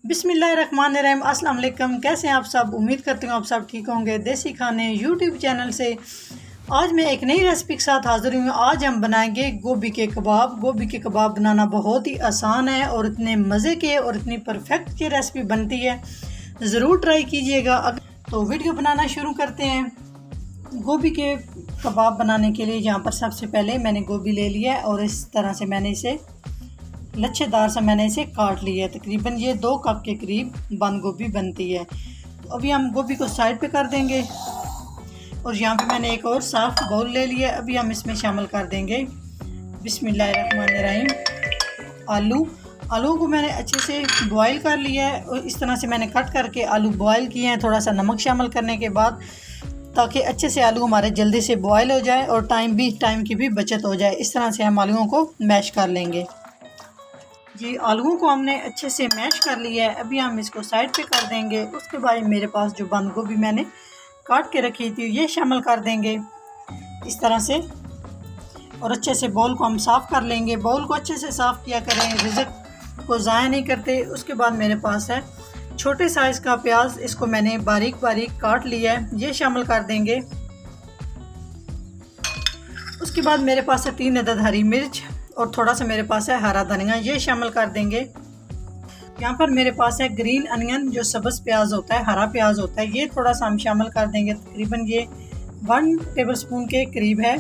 बिस्मिल्लाहिर्रहमानिर्रहीम। अस्सलाम वालेकुम। कैसे हैं आप सब? उम्मीद करती हूँ आप सब ठीक होंगे। देसी खाने यूट्यूब चैनल से आज मैं एक नई रेसिपी के साथ हाज़िर हुई हूँ। आज हम बनाएंगे गोभी के कबाब। गोभी के कबाब बनाना बहुत ही आसान है और इतने मज़े के और इतनी परफेक्ट की रेसिपी बनती है, ज़रूर ट्राई कीजिएगा। तो वीडियो बनाना शुरू करते हैं। गोभी के कबाब बनाने के लिए यहाँ पर सबसे पहले मैंने गोभी ले लिया है और इस तरह से मैंने इसे लच्छेदार से मैंने इसे काट लिया है। तकरीबन ये 2 कप के करीब बंद गोभी बनती है। तो अभी हम गोभी को साइड पे कर देंगे और यहाँ पे मैंने एक और साफ बाउल ले लिया है। अभी हम इसमें शामिल कर देंगे बिस्मिल्लाहिर्रहमानिर्रहीम आलू को मैंने अच्छे से बॉईल कर लिया है और इस तरह से मैंने कट करके आलू बॉईल किए हैं, थोड़ा सा नमक शामिल करने के बाद, ताकि अच्छे से आलू हमारे जल्दी से बॉईल हो जाए और टाइम की भी बचत हो जाए। इस तरह से हम आलूओं को मैश कर लेंगे। जी, आलूओं को हमने अच्छे से मैश कर लिया है। अभी हम इसको साइड पे कर देंगे। उसके बाद मेरे पास जो बंद गोभी मैंने काट के रखी थी ये शामिल कर देंगे इस तरह से और अच्छे से बाउल को हम साफ़ कर लेंगे। बाउल को अच्छे से साफ़ किया करें, रिज़्क को ज़ाया नहीं करते। उसके बाद मेरे पास है छोटे साइज़ का प्याज, इसको मैंने बारीक बारीक काट लिया है, ये शामिल कर देंगे। उसके बाद मेरे पास है 3 अदद हरी मिर्च और थोड़ा सा मेरे पास है हरा धनिया, ये शामिल कर देंगे। यहाँ पर मेरे पास है ग्रीन अनियन, जो सब्ज़ प्याज होता है, हरा प्याज होता है, ये थोड़ा सा हम शामिल कर देंगे। तकरीबन ये 1 टेबलस्पून के करीब है।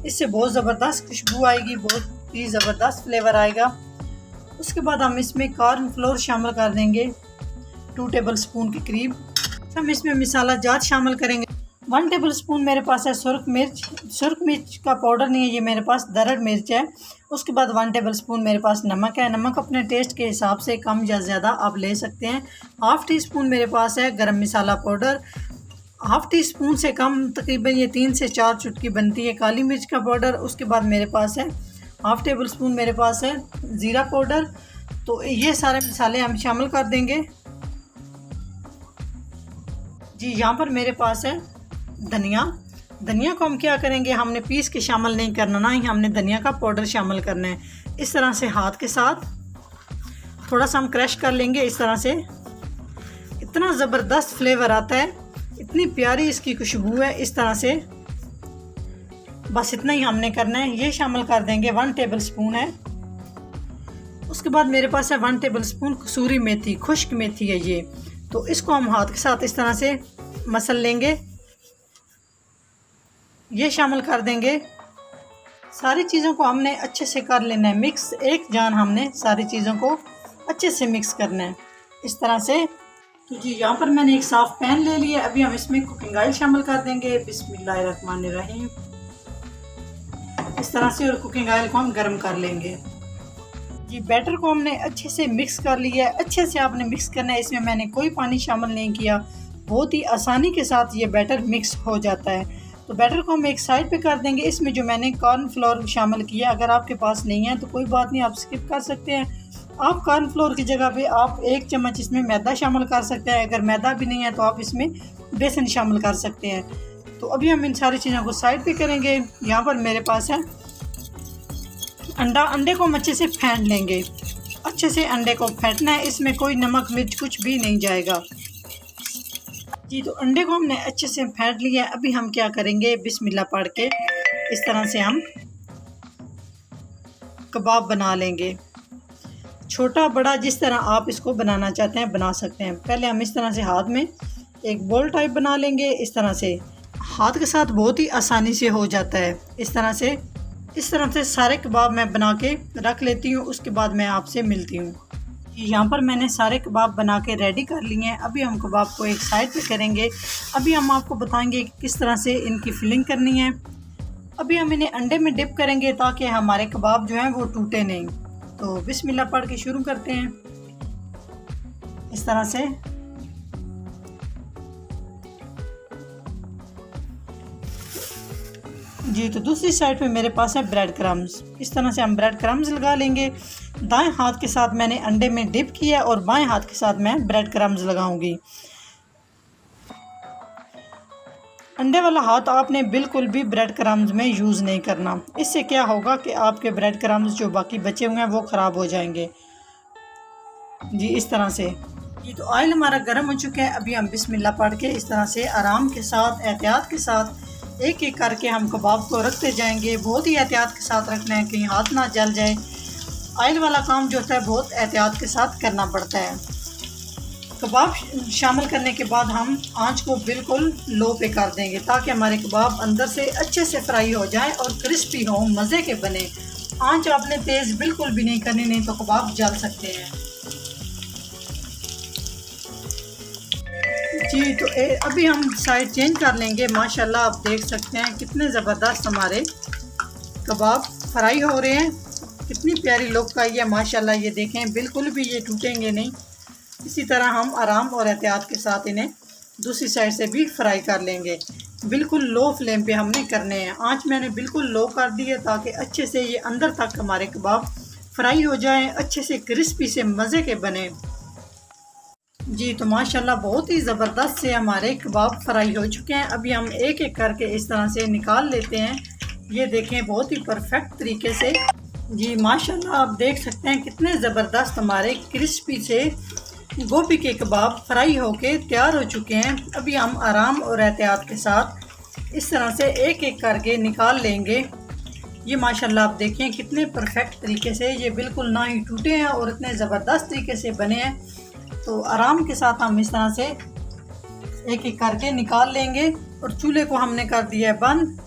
इससे बहुत ज़बरदस्त खुशबू आएगी, बहुत ही ज़बरदस्त फ्लेवर आएगा। उसके बाद हम इसमें कॉर्न फ्लोर शामिल कर देंगे 2 टेबलस्पून के करीब। हम इसमें मसाला जात शामिल करेंगे। 1 टेबलस्पून मेरे पास है सुरख मिर्च का पाउडर नहीं है, ये मेरे पास दरड़ मिर्च है। उसके बाद 1 टेबलस्पून मेरे पास नमक है। नमक अपने टेस्ट के हिसाब से कम या ज़्यादा आप ले सकते हैं। 1/2 टीस्पून मेरे पास है गरम मसाला पाउडर। 1/2 टीस्पून से कम, तकरीबन ये 3 से 4 चुटकी बनती है काली मिर्च का पाउडर। उसके बाद मेरे पास है 1/2 टेबलस्पून मेरे पास है ज़ीरा पाउडर। तो ये सारे मसाले हम शामिल कर देंगे। जी, यहाँ पर मेरे पास है धनिया को हम क्या करेंगे, हमने पीस के शामिल नहीं करना, ना ही हमने धनिया का पाउडर शामिल करना है। इस तरह से हाथ के साथ थोड़ा सा हम क्रश कर लेंगे। इस तरह से इतना ज़बरदस्त फ्लेवर आता है, इतनी प्यारी इसकी खुशबू है। इस तरह से बस इतना ही हमने करना है। ये शामिल कर देंगे 1 टेबलस्पून है। उसके बाद मेरे पास है 1 टेबलस्पून कसूरी मेथी, खुश्क मेथी है ये। तो इसको हम हाथ के साथ इस तरह से मसल लेंगे, ये शामिल कर देंगे। सारी चीज़ों को हमने अच्छे से कर लेना है मिक्स, एक जान हमने सारी चीज़ों को अच्छे से मिक्स करना है इस तरह से। तो जी, यहाँ पर मैंने एक साफ़ पैन ले लिया। अभी हम इसमें कुकिंग ऑयल शामिल कर देंगे बिस्मिल्लाहिर्रहमानिर्रहीम इस तरह से, और कुकिंग ऑयल को हम गर्म कर लेंगे। जी, बैटर को हमने अच्छे से मिक्स कर लिया है। अच्छे से आपने मिक्स करना है, इसमें मैंने कोई पानी शामिल नहीं किया, बहुत ही आसानी के साथ ये बैटर मिक्स हो जाता है। तो बैटर को हम एक साइड पे कर देंगे। इसमें जो मैंने कॉर्न फ्लोर शामिल किया, अगर आपके पास नहीं है तो कोई बात नहीं, आप स्किप कर सकते हैं। आप कॉर्न फ्लोर की जगह पे आप 1 चम्मच इसमें मैदा शामिल कर सकते हैं। अगर मैदा भी नहीं है तो आप इसमें बेसन शामिल कर सकते हैं। तो अभी हम इन सारी चीज़ों को साइड पे करेंगे। यहाँ पर मेरे पास है अंडे को हम अच्छे से फेंट लेंगे। अच्छे से अंडे को फेंटना है, इसमें कोई नमक मिर्च कुछ भी नहीं जाएगा। जी, तो अंडे को हमने अच्छे से फेंट लिया। अभी हम क्या करेंगे, बिस्मिल्लाह पढ़ के इस तरह से हम कबाब बना लेंगे। छोटा बड़ा जिस तरह आप इसको बनाना चाहते हैं बना सकते हैं। पहले हम इस तरह से हाथ में एक बॉल टाइप बना लेंगे। इस तरह से हाथ के साथ बहुत ही आसानी से हो जाता है। इस तरह से सारे कबाब मैं बना के रख लेती हूँ। उसके बाद मैं आपसे मिलती हूँ। यहाँ पर मैंने सारे कबाब बना के रेडी कर लिए हैं। अभी हम कबाब को एक साइड पे करेंगे। अभी हम आपको बताएंगे किस तरह से इनकी फिलिंग करनी है। अभी हम इन्हें अंडे में डिप करेंगे ताकि हमारे कबाब जो हैं वो टूटे नहीं। तो बिस्मिल्लाह पढ़ के शुरू करते हैं इस तरह से। जी, तो दूसरी साइड पे मेरे पास है ब्रेड क्रम्स। इस तरह से हम ब्रेड क्रम्स लगा लेंगे। दाएं हाथ के साथ मैंने अंडे में डिप किया और बाएं हाथ के साथ मैं ब्रेड क्रम्स लगाऊंगी। अंडे वाला हाथ आपने बिल्कुल भी ब्रेड क्रम्स में यूज़ नहीं करना। इससे क्या होगा कि आपके ब्रेड क्रम्स जो बाकी बचे हुए हैं वो ख़राब हो जाएंगे। जी इस तरह से। ये तो ऑयल हमारा गर्म हो चुका है। अभी हम बिस्मिल्लाह पढ़ के इस तरह से आराम के साथ, एहतियात के साथ एक एक करके हम कबाब को रखते जाएंगे। बहुत ही एहतियात के साथ रखना है, कहीं हाथ ना जल जाए। ऑयल वाला काम जो होता है बहुत एहतियात के साथ करना पड़ता है। कबाब शामिल करने के बाद हम आंच को बिल्कुल लो पे कर देंगे ताकि हमारे कबाब अंदर से अच्छे से फ्राई हो जाए और क्रिस्पी हो, मज़े के बने। आंच आपने तेज़ बिल्कुल भी नहीं करनी, नहीं तो कबाब जल सकते हैं। जी तो अभी हम साइड चेंज कर लेंगे। माशाल्लाह आप देख सकते हैं कितने ज़बरदस्त हमारे कबाब फ्राई हो रहे हैं। कितनी प्यारी लुक आई है माशाल्लाह। ये देखें बिल्कुल भी ये टूटेंगे नहीं। इसी तरह हम आराम और एहतियात के साथ इन्हें दूसरी साइड से भी फ्राई कर लेंगे। बिल्कुल लो फ्लेम पे हमने करने हैं। आंच मैंने बिल्कुल लो कर दी है ताकि अच्छे से ये अंदर तक हमारे कबाब फ्राई हो जाएं, अच्छे से क्रिस्पी से मज़े के बने। जी तो माशाल्लाह बहुत ही ज़बरदस्त से हमारे कबाब फ्राई हो चुके हैं। अभी हम एक एक करके इस तरह से निकाल लेते हैं। ये देखें बहुत ही परफेक्ट तरीके से। जी माशाल्लाह आप देख सकते हैं कितने ज़बरदस्त हमारे क्रिस्पी से गोभी के कबाब फ्राई होके तैयार हो चुके हैं। अभी हम आराम और एहतियात के साथ इस तरह से एक एक करके निकाल लेंगे। ये माशाल्लाह आप देखें कितने परफेक्ट तरीके से ये बिल्कुल ना ही टूटे हैं और इतने ज़बरदस्त तरीके से बने हैं। तो आराम के साथ हम इस तरह से एक एक करके निकाल लेंगे और चूल्हे को हमने कर दिया है बंद।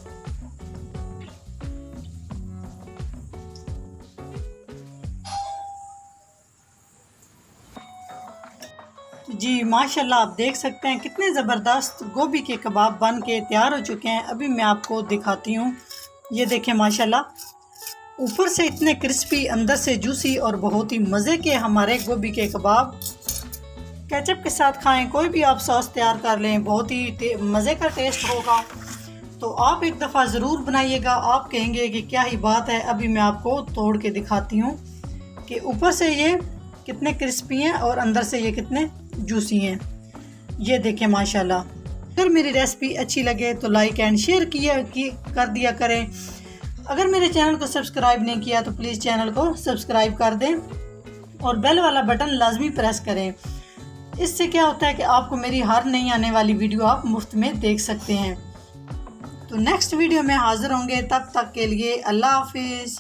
जी माशाल्लाह आप देख सकते हैं कितने ज़बरदस्त गोभी के कबाब बन के तैयार हो चुके हैं। अभी मैं आपको दिखाती हूँ। ये देखें माशाल्लाह ऊपर से इतने क्रिस्पी, अंदर से जूसी और बहुत ही मज़े के हमारे गोभी के कबाब। केचप के साथ खाएं, कोई भी आप सॉस तैयार कर लें, बहुत ही मज़े का टेस्ट होगा। तो आप एक दफ़ा ज़रूर बनाइएगा, आप कहेंगे कि क्या ही बात है। अभी मैं आपको तोड़ के दिखाती हूँ कि ऊपर से ये कितने क्रिस्पी हैं और अंदर से ये कितने जूसी हैं। ये देखें माशाल्लाह। अगर मेरी रेसिपी अच्छी लगे तो लाइक एंड शेयर कर दिया करें। अगर मेरे चैनल को सब्सक्राइब नहीं किया तो प्लीज़ चैनल को सब्सक्राइब कर दें और बेल वाला बटन लाजमी प्रेस करें। इससे क्या होता है कि आपको मेरी हर नई आने वाली वीडियो आप मुफ्त में देख सकते हैं। तो नेक्स्ट वीडियो में हाजिर होंगे, तब तक के लिए अल्लाह हाफिज़।